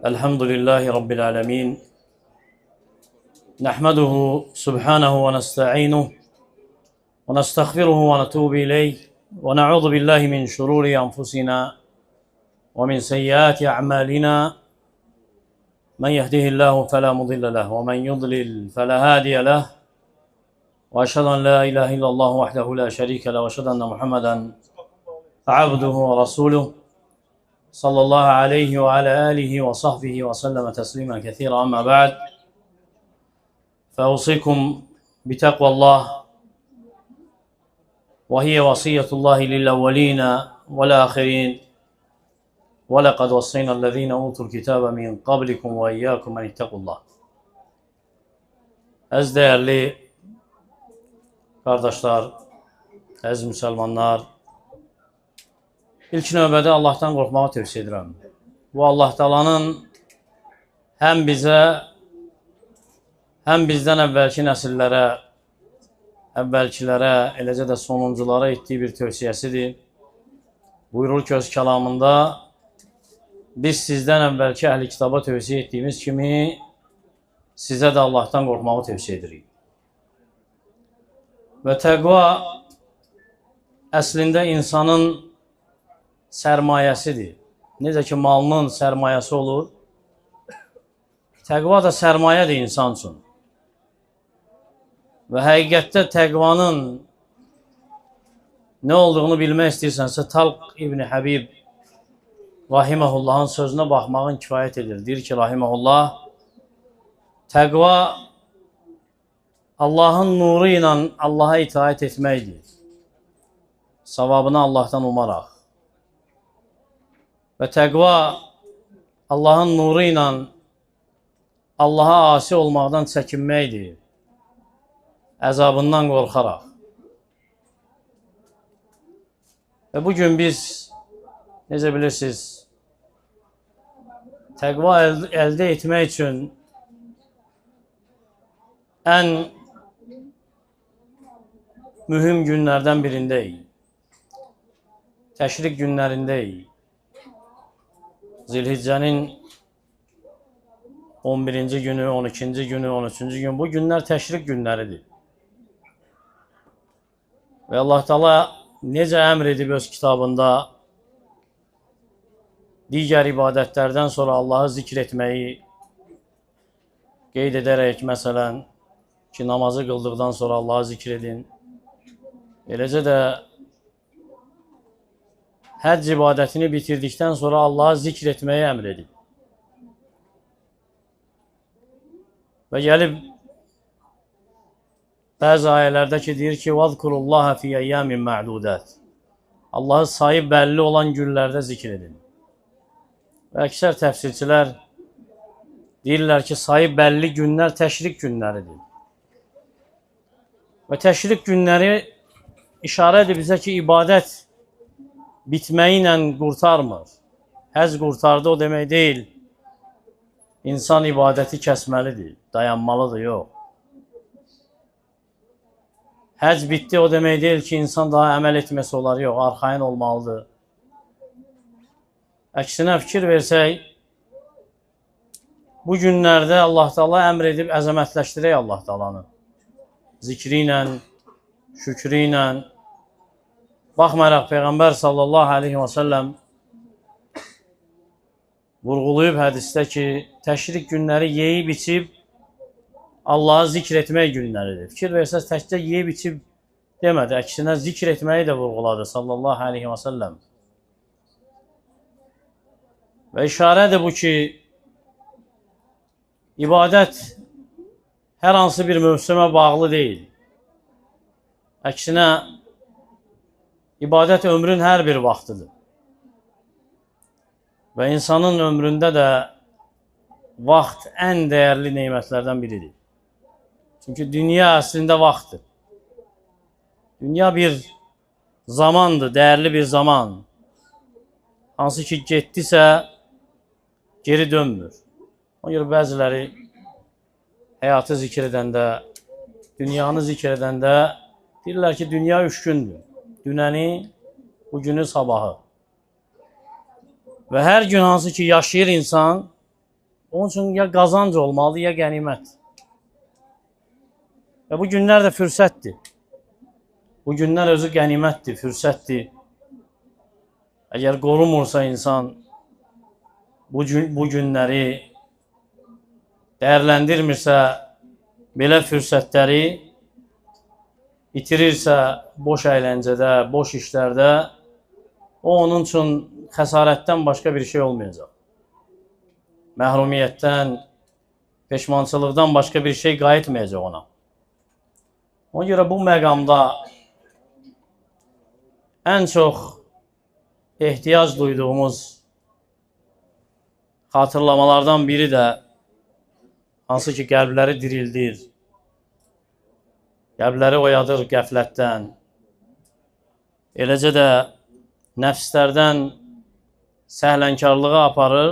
الحمد لله رب العالمين نحمده سبحانه ونستعينه ونستغفره ونتوب إليه ونعوذ بالله من شرور أنفسنا ومن سيئات أعمالنا من يهده الله فلا مضل له ومن يضلل فلا هادي له وأشهد أن لا إله إلا الله وحده لا شريك له وأشهد أن محمدا عبده ورسوله صلى الله عليه وعلى آله وصحبه وسلم تسليما كثيرا. أما بعد فأوصيكم بتقوى الله وهي وصية الله للأولين والآخرين ولقد وصينا الذين أوتوا الكتاب من قبلكم وإياكم أن اتقوا الله. Əziz değerli kardeşler, əziz Müslümanlar, İlk növbədə Allah'tan qorxmağı tövsiyə edirəm. Bu Allah Taala'nın həm bizə, həm bizdən əvvəlki nəsillərə, əvvəlkilərə, eləcə də sonunculara etdiyi bir tövsiyəsidir. Buyurur ki öz kəlamında, biz sizdən əvvəlki əhl-i kitaba tövsiyə etdiyimiz kimi sizə də Allah'tan qorxmağı tövsiyə edirik. Və təqva əslində insanın sərmayəsidir. Necə ki malının sərmayəsi olur, təqva da sərmayədir insan üçün. Və həqiqətdə təqvanın nə olduğunu bilmək istəyirsənsə, Talq İbn Həbib Rahiməhullahın sözünə baxmağın kifayət edir. Deyir ki, Rahiməhullah, təqva Allahın nuru ilə Allaha itaət etməkdir. Savabını Allahdan umaraq. Və təqva Allahın nuru ilə Allaha asi olmaqdan çəkinməkdir, əzabından qorxaraq. Və bugün biz, necə bilirsiniz, təqva əldə etmək üçün ən mühüm günlərdən birindəyik. Təşrik günlərindəyik. Zilhiccənin 11-ci günü, 12-ci günü, 13-cü gün, bu günlər təşrik günləridir. Və Allah Teala necə əmr edib öz kitabında digər ibadətlərdən sonra Allahı zikr etməyi qeyd edərək, məsələn, ki, namazı qıldıqdan sonra Allahı zikr edin. Eləcə də həcc ibadətini bitirdikdən sonra Allahı zikr etməyi əmr edib. Və gəlib bəzi ayələrdə ki, deyir ki, وَذْكُرُ اللّٰهَ فِي اَيَّامٍ مَعْدُودَاتٍ Allahı sayı bəlli olan günlərdə zikr edin. Və əksər təfsirçilər deyirlər ki, sayı bəlli günlər təşrik günləridir. Və təşrik günləri işarə edir bizə ki, ibadət bitməyi ilə qurtarmır. Həz qurtardı o demək deyil. İnsan ibadəti kəsməlidir, dayanmalıdır, yox. Həc bitdi o demək deyil ki, insan daha əməl etməsi olar, yox, arxayın olmalıdır. Əksinə fikir versək, bu günlərdə Allah Teala əmr edib əzəmətləşdirək Allah Teala'nı. Zikri ilə, şükrü ilə. Baxmayaraq Peyğəmbər sallallahu aleyhi və səlləm vurğulayıb hədisdə ki, təşrik günləri yeyib içib Allahı zikr etmək günləridir. Fikir versəz, təkcə yeyib içib demədi, əksinə zikr etməyi də vurğuladı sallallahu aleyhi və səlləm. Və işarədir bu ki, ibadət hər hansı bir mövsümə bağlı deyil. Əksinə, İbadət ömrün hər bir vaxtıdır. Və insanın ömründə də vaxt ən dəyərli neymətlərdən biridir. Çünki dünya əslində vaxtdır. Dünya bir zamandır, dəyərli bir zaman. Hansı ki, getdisə, geri dönmür. Ona görə bəziləri həyatı zikr edəndə, dünyanı zikr edəndə deyirlər ki, dünya 3 gündür. Dünəni, bugünü, sabahı. Və hər gün hansı ki yaşayır insan, Onun üçün ya qazanc olmalıdır, ya qənimət. Və bu günlər də fürsətdir. Bu günlər özü qənimətdir, fürsətdir. Əgər qorumursa insan bu günləri dəyərləndirmirsə, belə fürsətləri itirirsə boş əyləncədə, boş işlərdə, o onun üçün xəsarətdən başqa bir şey olmayacaq. Məhrumiyyətdən, peşmançılıqdan başqa bir şey qayıtmayacaq ona. Ona görə bu məqamda ən çox ehtiyac duyduğumuz xatırlamalardan biri də hansı ki qəlbləri dirildir, qəlbləri oyadır qəflətdən, eləcə də nəfslərdən səhlənkarlığa aparır,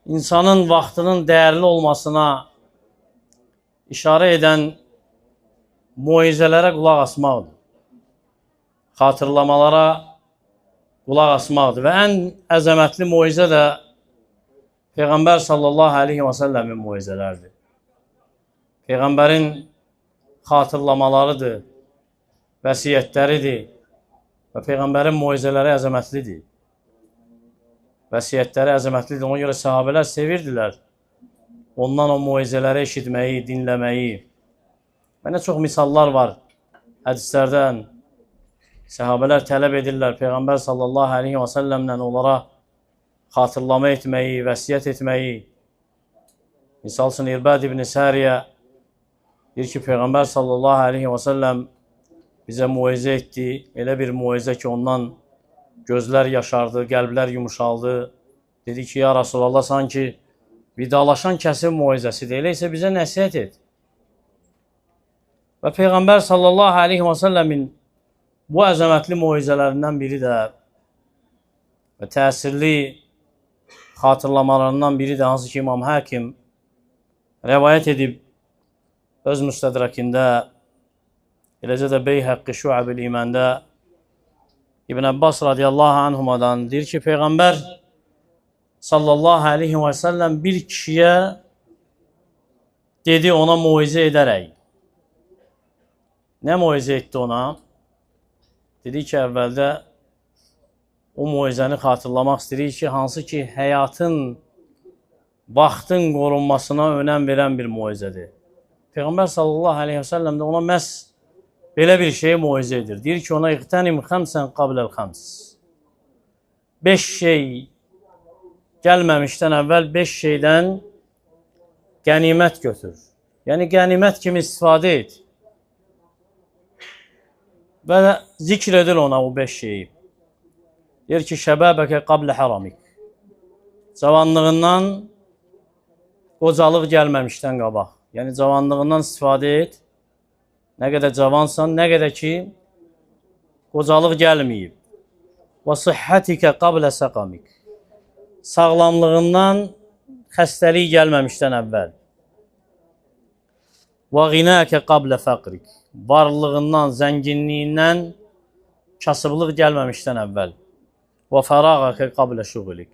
insanın vaxtının dəyərli olmasına işarə edən moizələrə qulaq asmaqdır. Xatırlamalara qulaq asmaqdır. Və ən əzəmətli moizə də Peyğəmbər sallallahu aleyhi və səlləmin moizələrdir. Peyğəmbərin xatırlamalarıdır, vəsiyyətləridir və Peyğəmbərin moizələri əzəmətlidir. Vəsiyyətləri əzəmətlidir. Ona görə sahabələr sevirdilər ondan o moizələri eşitməyi, dinləməyi. Və nə çox misallar var hədislərdən. Səhabələr tələb edirlər Peyğəmbər sallallahu aleyhi və səlləmlə onlara xatırlama etməyi, vəsiyyət etməyi. Misal üçün İrbəd ibn Səriyə deyir ki, Peyğəmbər sallallahu aleyhi və səlləm bizə muizə etdi. Elə bir muizə ki, ondan gözlər yaşardı, qəlblər yumuşaldı. Dedi ki, ya Rasulallah, sanki vidalaşan kəsin muizəsidir. Elə isə bizə nəsihət et. Və Peyğəmbər sallallahu aleyhi və səlləmin bu əzəmətli muizələrindən biri də və təsirli xatırlamalarından biri də hansı ki İmam Həkim rəvayət edib öz müstədrəkində, eləcə də Beyhəqqi Şuəb-ül İməndə İbn Abbas radiyallahu anhumadan deyir ki, Peyğəmbər sallallahu aleyhi və səlləm bir kişiyə dedi, ona muizə edərək. Nə muizə etdi ona? Dedi ki, əvvəldə o muizəni xatırlamaq istəyirik ki, hansı ki həyatın, vaxtın qorunmasına önəm verən bir muizədir. Peyğəmbər sallallahu aleyhi və səlləm də ona məhz belə bir şeyi muizə edir. Deyir ki, ona iqtənim xəmsən qabləl xəms. 5 şey gəlməmişdən əvvəl 5 şeydən qənimət götür. Yəni, qənimət kimi istifadə et. Və zikr edir ona o 5 şeyi. Deyir ki, şəbəbəkə qablə haramik. Cavanlığından qocalıq gəlməmişdən qabaq. Yəni, cavanlığından istifadə et. Nə qədər cavansan, nə qədər ki, qocalıq gəlməyib. Və sıhhətikə qablə səqamik. Sağlamlığından xəstəlik gəlməmişdən əvvəl. Və qinəkə qablə fəqrik. Varlığından, zənginliyindən kasıblıq gəlməmişdən əvvəl. Və fərağəkə qablə şuğulik.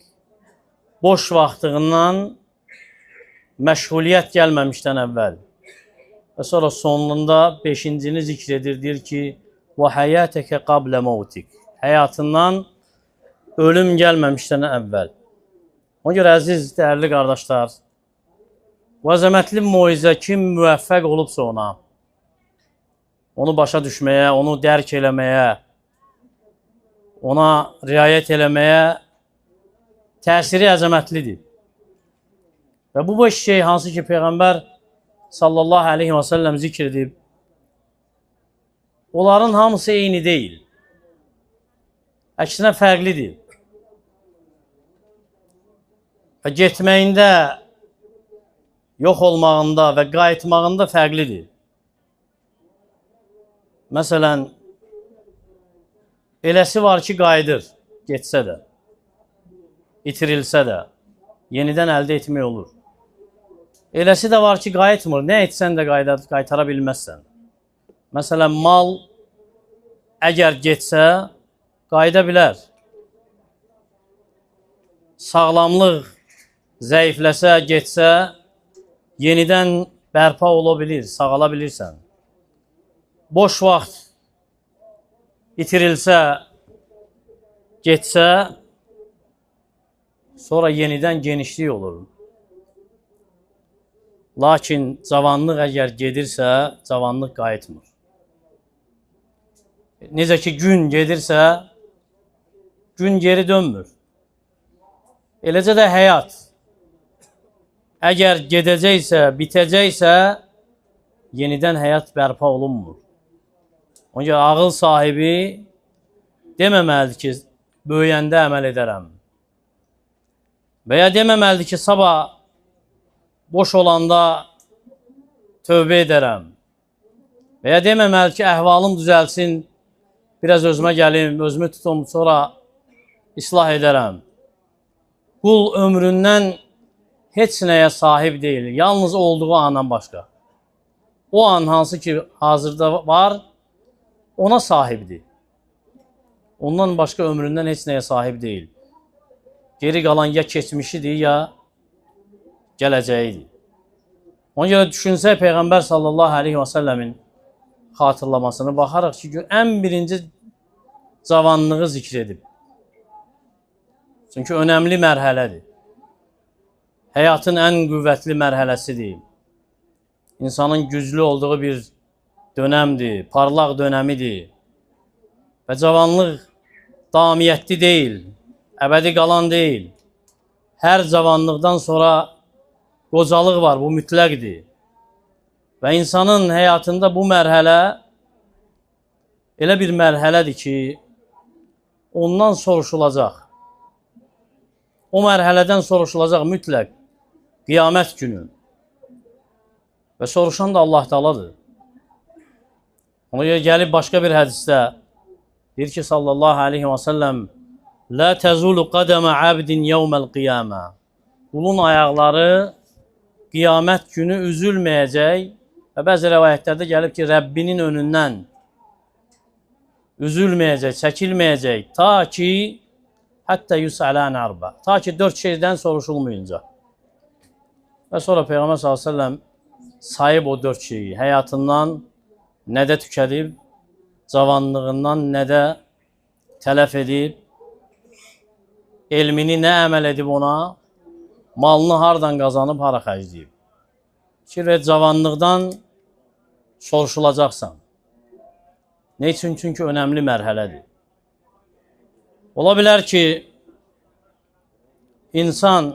Boş vaxtığından məşğuliyyət gəlməmişdən əvvəl. Və sonra sonunda 5-cini zikr edir, deyir ki, və həyətəkə qablə mautik. Həyatından ölüm gəlməmişdən əvvəl. Ona görə əziz, dəyərli qardaşlar, bu əzəmətli muizə kim müvəffəq olubsa ona, onu başa düşməyə, onu dərk eləməyə, ona riayət eləməyə təsiri əzəmətlidir. Və bu 5 şey hansı ki Peyğəmbər sallallahu aleyhi və səlləm zikr edib, onların hamısı eyni deyil. Əksinə fərqlidir. Və getməyində, yox olmağında və qayıtmağında fərqlidir. Məsələn, eləsi var ki, qayıdır, getsə də, itirilsə də, yenidən əldə etmək olur. Eləsi də var ki, qayıtmır, nə etsən də qaytara bilməzsən. Məsələn, mal əgər getsə, qayıda bilər. Sağlamlıq, zəifləsə, getsə, yenidən bərpa olabilir, sağalabilirsən. Boş vaxt itirilsə, getsə, sonra yenidən genişlik olur. Lakin cavanlıq əgər gedirsə, cavanlıq qayıtmır. Necə ki, gün gedirsə, gün geri dönmür. Eləcə də həyat. Əgər gedəcəksə, bitəcəksə, yenidən həyat bərpa olunmur. Ona görə ağıl sahibi deməməlidir ki, böyüyəndə əməl edərəm. Və ya deməməlidir ki, sabah boş olanda tövbə edərəm. Və ya deməməlidir ki, əhvalım düzəlsin, biraz özümə gəlim, özümü tutum, sonra islah edərəm. Qul ömründən heç nəyə sahib deyil, yalnız olduğu andan başqa. O an hansı ki hazırda var, ona sahibdir. Ondan başqa ömründən heç nəyə sahib deyil. Geri qalan ya keçmişidir, ya gələcəyidir. Ona görə düşünsək, Peyğəmbər sallallahu aleyhi və səlləmin xatırlamasını baxaraq ki, ən birinci cavanlığı zikr edib. Çünki önəmli mərhələdir. Həyatın ən qüvvətli mərhələsidir. İnsanın güclü olduğu bir dönəmdir, parlaq dönəmidir. Və cavanlıq damiyyətli deyil, əbədi qalan deyil. Hər cavanlıqdan sonra qocalıq var, bu mütləqdir. Və insanın həyatında bu mərhələ elə bir mərhələdir ki, ondan soruşulacaq. O mərhələdən soruşulacaq mütləq qiyamət günü. Və soruşan da Allah Teala'dır. Ona görə gəlib başqa bir hədisdə deyir ki, sallallahu aleyhi və səlləm, "Lə təzulu qədəmə abdin yevməl qiyamə." Qulun ayaqları qiyamət günü üzülməyəcək və bəzi rəvayətlərdə gəlib ki, Rəbbinin önündən üzülməyəcək, çəkilməyəcək, ta ki hətta yus'alən arba. Ta ki 4 şeydən soruşulmayınca. Və sonra Peyğəmbər s.ə.v sayıb o 4 şeyi. Həyatından nədə tükədib, cavanlığından nədə tələf edib, elmini nə əməl edib ona, malını hardan qazanıb, hara xərcləyib. Fikir ver, cavanlıqdan soruşulacaqsan. Ne üçün? Çünki önəmli mərhələdir. Ola bilər ki, insan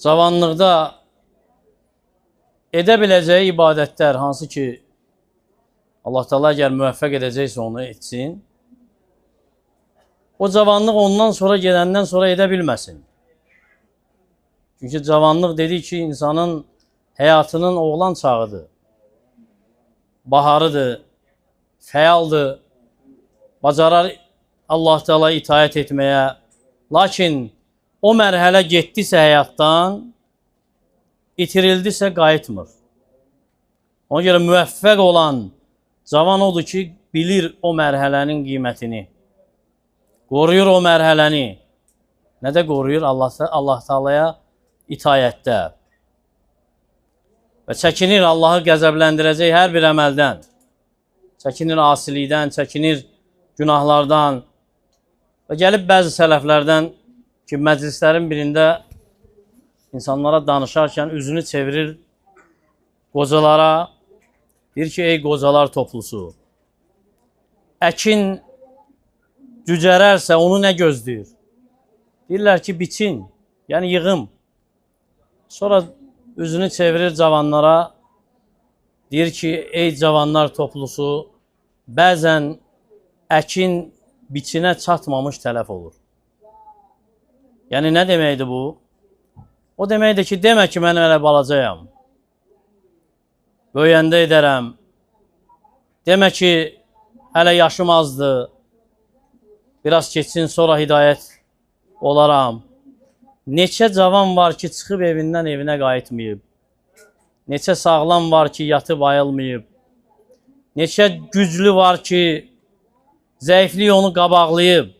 cavanlıqda edə biləcəyi ibadətlər, hansı ki, Allah Teala əgər müvəffəq edəcəksə onu etsin, o cavanlıq ondan sonra gedəndən sonra edə bilməsin. Çünki cavanlıq dedik ki, insanın həyatının oğlan çağıdır, baharıdır, fəaldır, bacarar Allah Teala itaət etməyə. Lakin o mərhələ getdisə həyatdan, itirildisə qayıtmır. Ona görə müvəffəq olan cavan odur ki, bilir o mərhələnin qiymətini. Qoruyur o mərhələni. Nədə qoruyur? Allah Teala'ya itayətdə. Və çəkinir Allahı qəzəbləndirəcək hər bir əməldən. Çəkinir asilikdən, çəkinir günahlardan. Və gəlib bəzi sələflərdən ki, məclislərin birində insanlara danışarkən üzünü çevirir qocalara. Deyir ki, ey qocalar toplusu, əkin cücərərsə onu nə gözləyir? Deyirlər ki, biçin, yəni yığım. Sonra üzünü çevirir cavanlara, deyir ki, ey cavanlar toplusu, bəzən əkin biçinə çatmamış tələf olur. Yəni, nə deməkdir bu? O deməkdir ki, demə ki, mən hələ balacayam. Böyüyəndə edərəm. Demə ki, hələ yaşım azdır. Biraz keçsin, sonra hidayət olaram. Neçə cavan var ki, çıxıb evindən evinə qayıtmayıb. Neçə sağlam var ki, yatıb ayılmayıb. Neçə güclü var ki, zəiflik onu qabaqlayıb.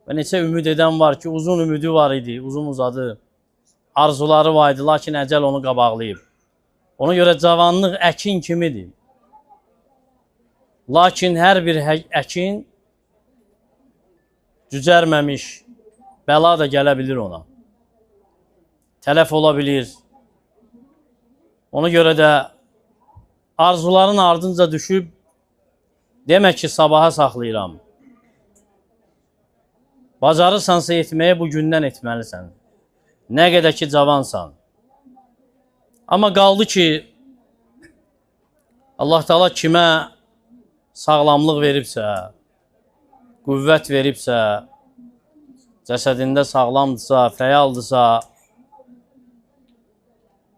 və neçə ümid edən var ki, uzun ümidi var idi, uzun uzadı. Arzuları var idi, lakin əcəl onu qabaqlayıb. Ona görə cavanlıq əkin kimidir. Lakin hər bir əkin cücərməmiş, bəla da gələ bilir ona. Tələf ola bilir. Ona görə də arzuların ardınca düşüb, demək ki, sabaha saxlayıram. Bacarırsansa etməyə bu gündən etməlisən. Nə qədər ki, cavansan. Amma qaldı ki, Allah Teala kimə sağlamlıq veribsə, qüvvət veribsə, cəsədində sağlamdırsa, fəaldırsa,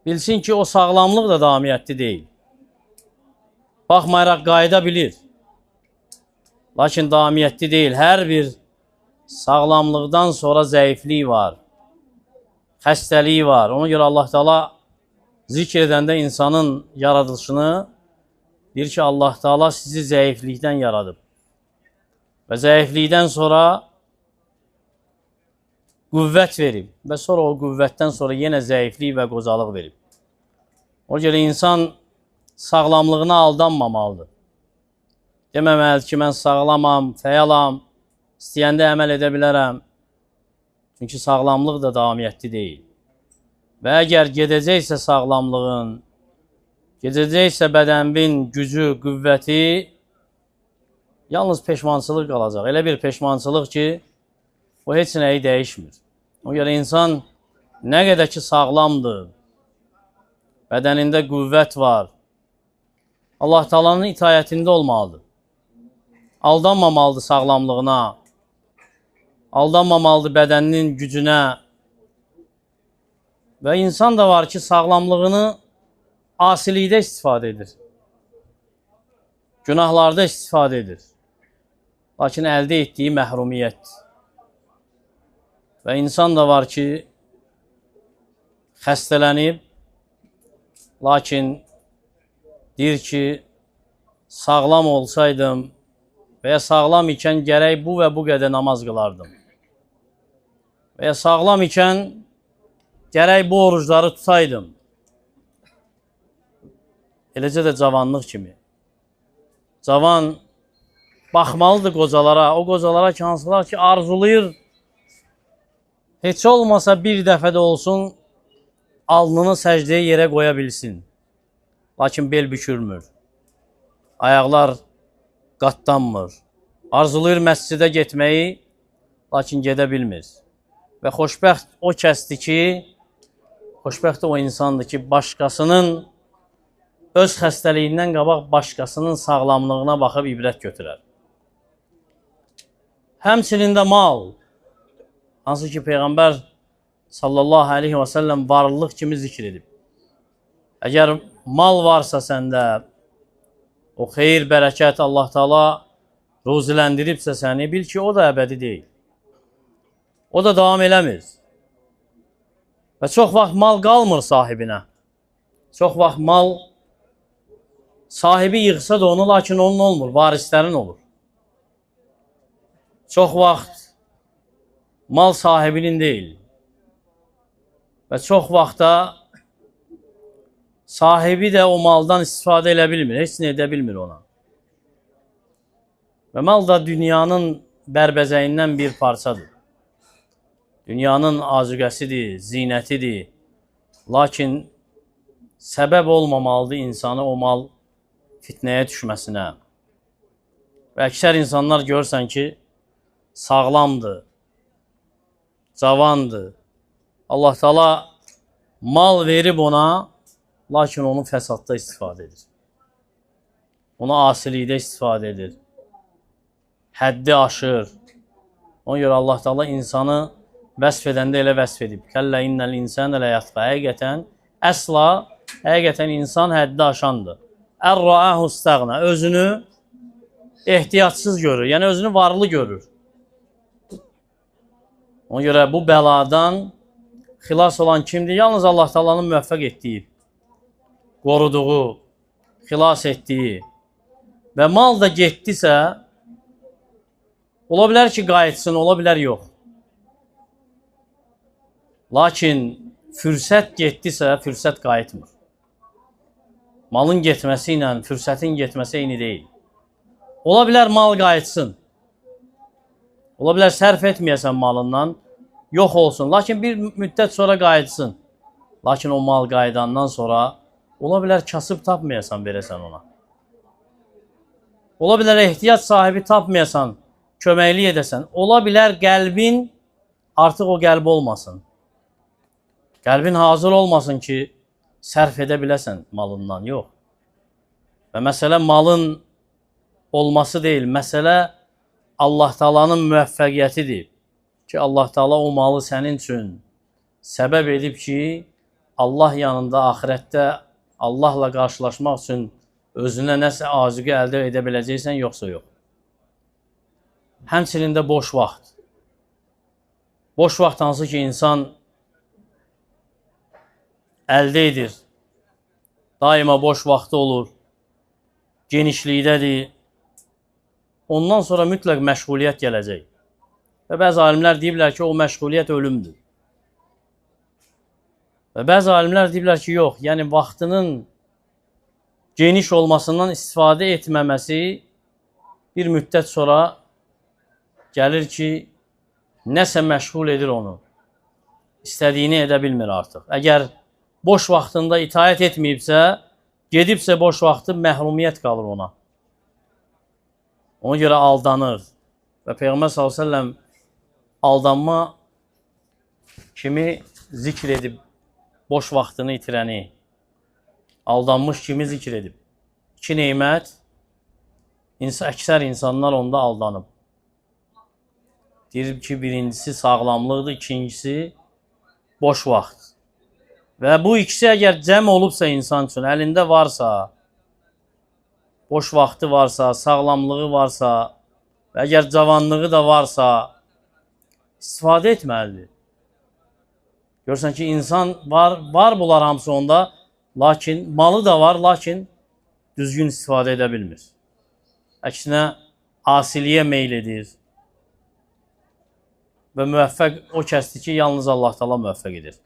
bilsin ki, o sağlamlıq da davamiyyətli deyil. Baxmayaraq qayıda bilir. Lakin davamiyyətli deyil. Hər bir sağlamlıqdan sonra zəiflik var. Xəstəliyi var. Ona görə Allah Teala zikr edəndə insanın yaradılışını deyir ki, Allah Teala sizi zəiflikdən yaradıb. Və zəiflikdən sonra qüvvət verib. Və sonra o qüvvətdən sonra yenə zəiflik və qocalıq verib. Ona görə insan sağlamlığına aldanmamalıdır. Deməməlidir ki, mən sağlamam, fəalam, istəyəndə əməl edə bilərəm. Çünki sağlamlıq da davamiyyətli deyil. Və əgər gedəcəksə sağlamlığın, gedəcəksə bədənin gücü, qüvvəti, yalnız peşmançılıq qalacaq. Elə bir peşmançılıq ki, o heç nəyi dəyişmir. O görə insan nə qədər ki sağlamdır, bədənində qüvvət var, Allah Taala'nın itayətində olmalıdır. Aldanmamalıdır sağlamlığına, aldanmamalıdır bədəninin gücünə. Və insan da var ki, sağlamlığını asilikdə istifadə edir. Günahlarda istifadə edir. Lakin əldə etdiyi məhrumiyyət. Və insan da var ki, xəstələnib, lakin deyir ki, sağlam olsaydım və ya sağlam ikən gərək bu və bu qədər namaz qılardım. Və ya sağlam ikən gərək bu orucları tutaydım. Eləcə də cavanlıq kimi. Cavan baxmalıdır qocalara, o qocalara ki, hansılar ki, arzulayır, heç olmasa bir dəfə də olsun, alnını səcdəyə yerə qoya bilsin. Lakin bel bükülmür. Ayaqlar qatlanmır. Arzulayır məscidə getməyi, lakin gedə bilmir. Və xoşbəxt o kəsdir ki, xoşbəxt o insandır ki, başqasının öz xəstəliyindən qabaq başqasının sağlamlığına baxıb ibrət götürər. Həmçinin də mal, hansı ki, Peyğəmbər sallallahu aleyhi və səlləm varlıq kimi zikr edib. Əgər mal varsa səndə, o xeyir, bərəkət Allah Teala ruziləndiribsə səni, bil ki, o da əbədi deyil. O da davam eləmir. Və çox vaxt mal qalmır sahibinə. Çox vaxt mal sahibi yığsa da onu, lakin onun olmur, varislərin olur. Çox vaxt mal sahibinin deyil. Və çox vaxtda sahibi də o maldan istifadə elə bilmir, heç nə edə bilmir ona. Və mal da dünyanın bərbəzəyindən bir parçadır. Dünyanın azuqəsidir, zinətidir. Lakin səbəb olmamalıdır insanı o mal fitnəyə düşməsinə. Və əksər insanlar görürsən ki, sağlamdır, cavandır. Allah Teala mal verib ona, lakin onu fəsadda istifadə edir. Onu asilikdə istifadə edir. Həddi aşır. Ona görə Allah Teala insanı vəsf edəndə elə vəsf edib. Kəllə innəl insan elə yatqa. Həqiqətən, əsla, həqiqətən insan həddi aşandır. Ər-rəəhu istəğnə. Özünü ehtiyatsız görür. Yəni, özünü varlı görür. Ona görə bu bəladan xilas olan kimdir? Yalnız Allah Teala'nın müvəffəq etdiyi, qoruduğu, xilas etdiyi və mal da getdisə, Ola bilər ki, qayıtsın, ola bilər yox. Lakin fürsət getdisə, fürsət qayıtmır. Malın getməsi ilə fürsətin getməsi eyni deyil. Ola bilər mal qayıtsın. Ola bilər sərf etməyəsən malından, yox olsun. Lakin bir müddət sonra qayıtsın. Lakin o mal qayıdandan sonra ola bilər kasıb tapmayasan, verəsən ona. Ola bilər ehtiyac sahibi tapmayasan, köməkli edəsən. Ola bilər qəlbin artıq o qəlb olmasın. Qəlbin hazır olmasın ki, sərf edə biləsən malından, yox. Və məsələ malın olması deyil, məsələ Allah Taala'nın müvəffəqiyyətidir. Ki, Allah Taala o malı sənin üçün səbəb edib ki, Allah yanında, axirətdə Allahla qarşılaşmaq üçün özünə nəsə azuqə əldə edə biləcəksən, yoxsa yox. Həmçinin də boş vaxt. Boş vaxt hansı ki, insan əldə edir. Daima boş vaxtı olur. Genişlikdədir. Ondan sonra mütləq məşğuliyyət gələcək. Və bəzi alimlər deyiblər ki, o məşğuliyyət ölümdür. Və bəzi alimlər deyiblər ki, yox, yəni vaxtının geniş olmasından istifadə etməməsi bir müddət sonra gəlir ki, nəsə məşğul edir onu. İstədiyini edə bilmir artıq. Əgər boş vaxtında itaət etməyibsə, gedibsə boş vaxtı məhrumiyyət qalır ona. Ona görə aldanır. Və Peyğəmbər s.ə.v aldanma kimi zikr edib boş vaxtını itirəni, aldanmış kimi zikr edib. İki neymət, əksər insanlar onda aldanıb. Deyir ki, birincisi sağlamlıqdır, ikincisi boş vaxt. Və bu ikisi əgər cəm olubsa insan üçün, əlində varsa, boş vaxtı varsa, sağlamlığı varsa və əgər cavanlığı da varsa, istifadə etməlidir. Görürsən ki, insan var bunlar hamısı onda, lakin malı da var, lakin düzgün istifadə edə bilmir. Əksinə, asiliyə meyl edir. Və müvəffəq o kəsdir ki, yalnız Allah Taala müvəffəq edir.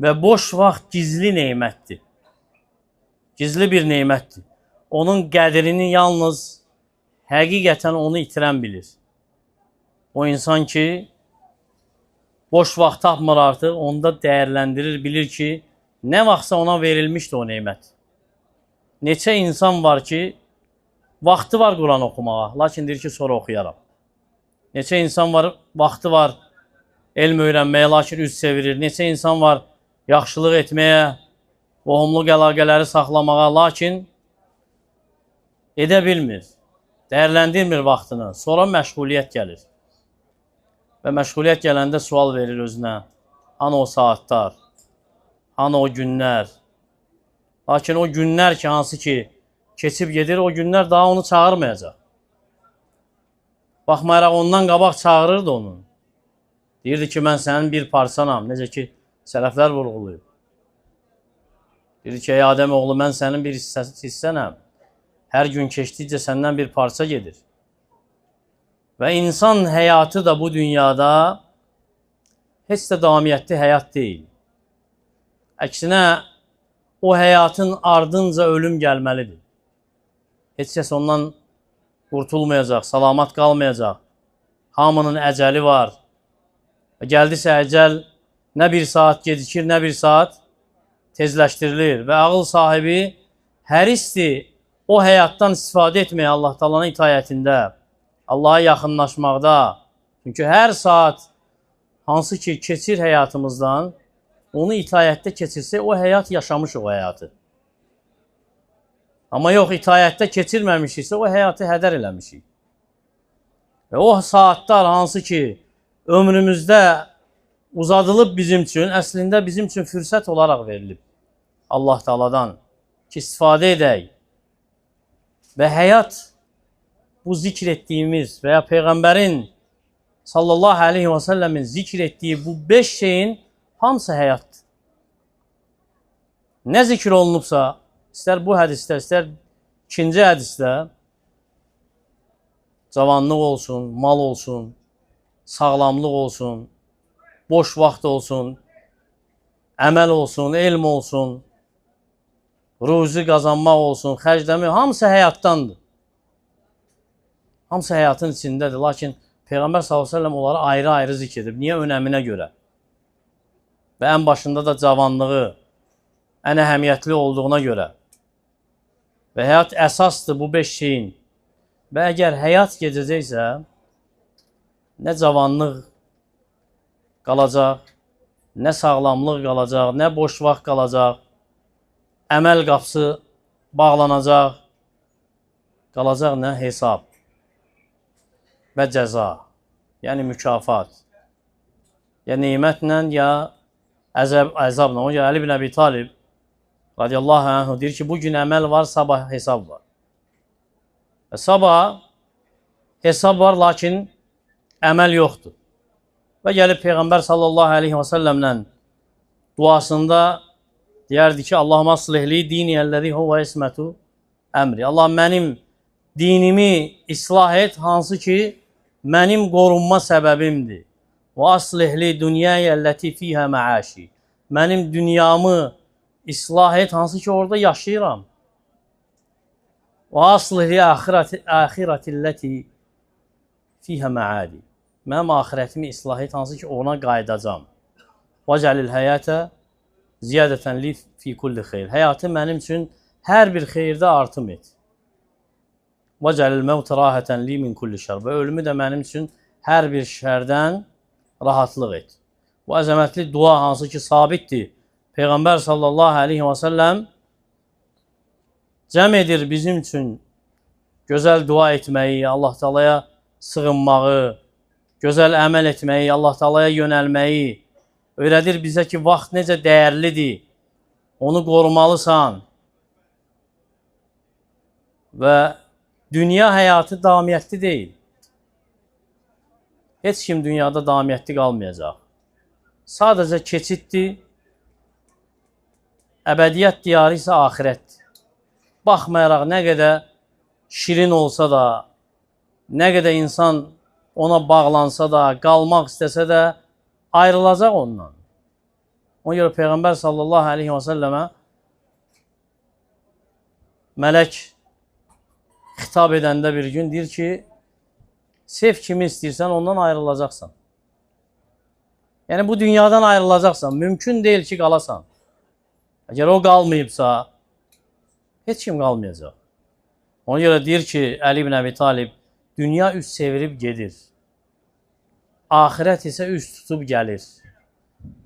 Və boş vaxt gizli neymətdir. Gizli bir neymətdir. Onun qədrini yalnız həqiqətən onu itirən bilir. O insan ki, boş vaxt tapmır artıq, onda dəyərləndirir, bilir ki, nə vaxtsa ona verilmişdi o neymət. Neçə insan var ki, vaxtı var Quran oxumağa, lakin deyir ki, sonra oxuyaram. Neçə insan var, vaxtı var elm öyrənməyə, lakin üz çevirir. Neçə insan var yaxşılıq etməyə, qohumluq əlaqələri saxlamağa, lakin edə bilmir, dəyərləndirmir vaxtını. Sonra məşğuliyyət gəlir. Və məşğuliyyət gələndə sual verir özünə. Hanı o saatlar, hanı o günlər. Lakin o günlər ki, hansı ki, keçib gedir, o günlər daha onu çağırmayacaq. Baxmayaraq ondan qabaq çağırırdı onu. Deyirdi ki, mən sənin bir parçanam. Necə ki, sələflər vurğuluyub. Deyirdi ki, ey Adəm oğlu, mən sənin bir hissənəm. Hər gün keçdikcə səndən bir parça gedir. Və insan həyatı da bu dünyada heç də davamiyyətli həyat deyil. Əksinə, o həyatın ardınca ölüm gəlməlidir. Heç kəs ondan qurtulmayacaq, salamat qalmayacaq. Hamının əcəli var. Və gəldisə əcəl nə bir saat gecikir, nə bir saat tezləşdirilir. Və ağıl sahibi hərisdir o həyatdan istifadə etməyə Allah Taala'nın itayətində, Allaha yaxınlaşmaqda. Çünki hər saat hansı ki keçir həyatımızdan, onu itayətdə keçirsə, o həyat yaşamış o həyatı. Amma yox, itayətdə keçirməmişiksə, o həyatı hədər eləmişik. Və o saatlar hansı ki ömrümüzdə uzadılıb bizim üçün, əslində bizim üçün fürsət olaraq verilib Allah Taala'dan ki, istifadə edək. Və həyat bu zikr etdiyimiz və ya Peyğəmbərin sallallahu aleyhi və səlləmin zikr etdiyi bu 5 şeyin hamısı həyatdır. Nə zikr olunubsa, istər bu hədisdə, istər ikinci hədisdə, cavanlıq olsun, mal olsun, sağlamlıq olsun, boş vaxt olsun, əməl olsun, elm olsun, ruzi qazanmaq olsun, xərcləmək, hamısı həyatdandır. Hamısı həyatın içindədir. Lakin Peyğəmbər s.ə.v onları ayrı-ayrı zikr edib. Niyə? Önəminə görə. Və ən başında da cavanlığı, ən əhəmiyyətli olduğuna görə. Və həyat əsasdır bu 5 şeyin. Və əgər həyat gedəcəksə, nə cavanlıq qalacaq, nə sağlamlıq qalacaq, nə boş vaxt qalacaq, əməl qapısı bağlanacaq, qalacaq nə? Hesab və cəza, yəni mükafat. Ya neymətlə, ya əzabla. Ona görə Əli ibn Əbi Talib radiyallahu anh deyir ki, bugün əməl var, sabah hesab var. Və sabah hesab var, lakin əməl yoxdur. Və gəlib Peyğəmbər sallallahu aleyhi və səlləmlə duasında deyərdi ki, Allahumma aslihli dini əlləzi huvə ismətu əmri. Allah mənim dinimi islah et, hansı ki, mənim qorunma səbəbimdir. Və aslihli dünyaya əlləti fiyhə məəşi. Mənim dünyamı islah et, hansı ki, orada yaşayıram. Və aslihli axirəti əlləti fiyhə məədi. Mənim axirətimi islah et, hansı ki, ona qayıdacam. Və cəlil həyətə ziyadətən li fi kulli xeyr. Həyatı mənim üçün hər bir xeyirdə artım et. Və cəlil məvtə rahətən li min kulli şər. Və ölümü də mənim üçün hər bir şərdən rahatlıq et. Bu əzəmətli dua hansı ki sabitdir. Peyğəmbər sallallahu aleyhi və səlləm cəm edir bizim üçün gözəl dua etməyi, Allah Taalaya sığınmağı, gözəl əməl etməyi, Allah Taalaya yönəlməyi, öyrədir bizə ki, vaxt necə dəyərlidir, onu qorumalısan və dünya həyatı davamiyyətli deyil. Heç kim dünyada davamiyyətli qalmayacaq. Sadəcə keçiddir, əbədiyyət diyarı isə axirətdir. Baxmayaraq nə qədər şirin olsa da, nə qədər insan ona bağlansa da, qalmaq istəsə də, ayrılacaq ondan. Ona görə Peyğəmbər sallallahu aleyhi və səlləmə mələk xitab edəndə bir gün deyir ki, sev kimi istəyirsən, ondan ayrılacaqsan. Yəni, bu dünyadan ayrılacaqsan, mümkün deyil ki, qalasan. Əgər o qalmayıbsa, heç kim qalmayacaq. Ona görə deyir ki, Əli ibn Əbi Talib, dünya üst çevirib gedir. Axirət isə üst tutub gəlir.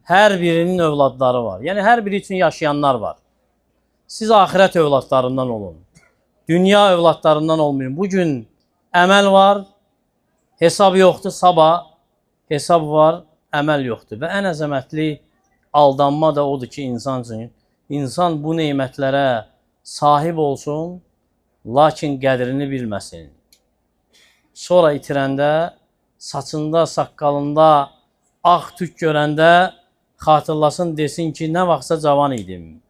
Hər birinin övladları var. Yəni, hər biri üçün yaşayanlar var. Siz axirət övladlarından olun. Dünya övladlarından olmayın. Bugün əməl var, hesab yoxdur, sabah hesab var, əməl yoxdur. Və ən əzəmətli aldanma da odur ki, insan üçün. İnsan bu neymətlərə sahib olsun, lakin qədrini bilməsin. Sonra itirəndə, saçında, saqqalında ağ tük görəndə xatırlasın, desin ki, nə vaxtsa cavan idim.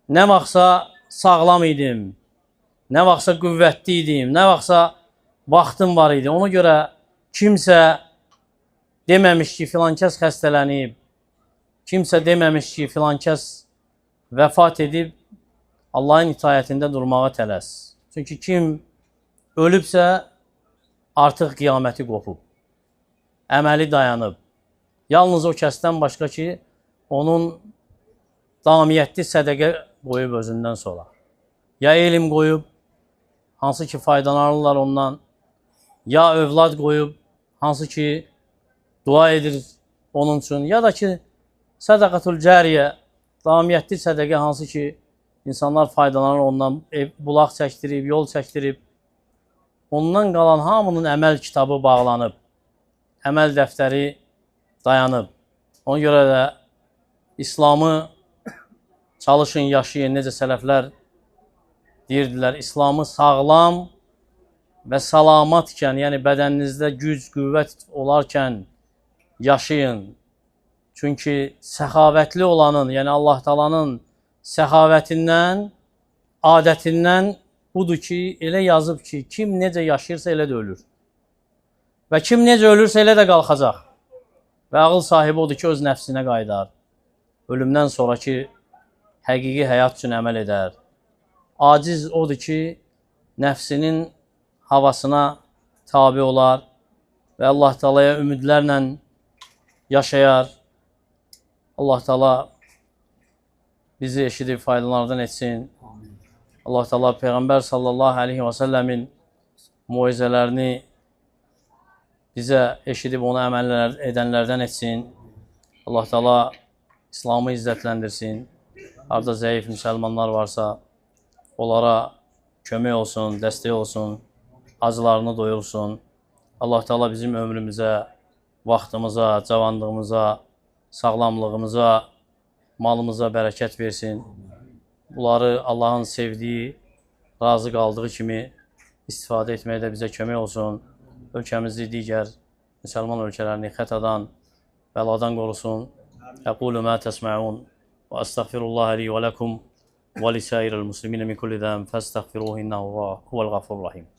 Nə vaxtsa sağlam idim. Nə vaxtsa qüvvətli idim. Nə vaxtsa vaxtım var idi. Ona görə kimsə deməmiş ki, filan kəs xəstələnib. Kimsə deməmiş ki, filan kəs vəfat edib. Allahın itayətində durmağa tələs. Çünki kim ölübsə, artıq qiyaməti qopub. Əməli dayanıb. Yalnız o kəsdən başqa ki, onun davamiyyətli sədəqə qoyub özündən sonra. Ya elm qoyub, hansı ki faydalanırlar ondan, ya övlad qoyub, hansı ki dua edir onun üçün, ya da ki sədaqatul cəriyə, davamiyyətli sədəqə hansı ki insanlar faydalanır ondan, bulaq çəkdirib, yol çəkdirib. Ondan qalan hamının əməl kitabı bağlanıb, əməl dəftəri dayanıb. Ona görə də İslamı çalışın, yaşayın, necə sələflər deyirdilər, İslamı sağlam və salamatkən, yəni bədəninizdə güc, qüvvət olarkən yaşayın. Çünki səxavətli olanın, yəni Allah Taalanın səxavətindən, adətindən budur ki, elə yazıb ki, kim necə yaşayırsa elə də ölür. Və kim necə ölürsə elə də qalxacaq. Və ağıl sahibi odur ki, öz nəfsinə qaydar. Ölümdən sonraki həqiqi həyat üçün əməl edər. Aciz odur ki, nəfsinin havasına tabi olar və Allah Taala'ya ümidlərlə yaşayar. Allah Taala bizi eşidib faydalardan etsin. Allah Taala Peyğəmbər sallallahu aleyhi və səlləmin muizələrini bizə eşidib onu əməl edənlərdən etsin. Allah Taala İslamı izzətləndirsin. Harada zəif müsəlmanlar varsa, onlara kömək olsun, dəstək olsun, acılarını doyursun. Allah Taala bizim ömrümüzə, vaxtımıza, cavanlığımıza, sağlamlığımıza, malımıza bərəkət versin. Bunları Allahın sevdiyi, razı qaldığı kimi istifadə etməyə də bizə kömək olsun. Ölkəmizi digər müsəlman ölkələrini xətadan, bəladan qorusun. Əqulu mə təsmə'un və əstəğfirullah li və ləkum və lisəirəl muslimin min kulli zəm fəstəğfiruhu innəhu huvəl ğafurur rahim.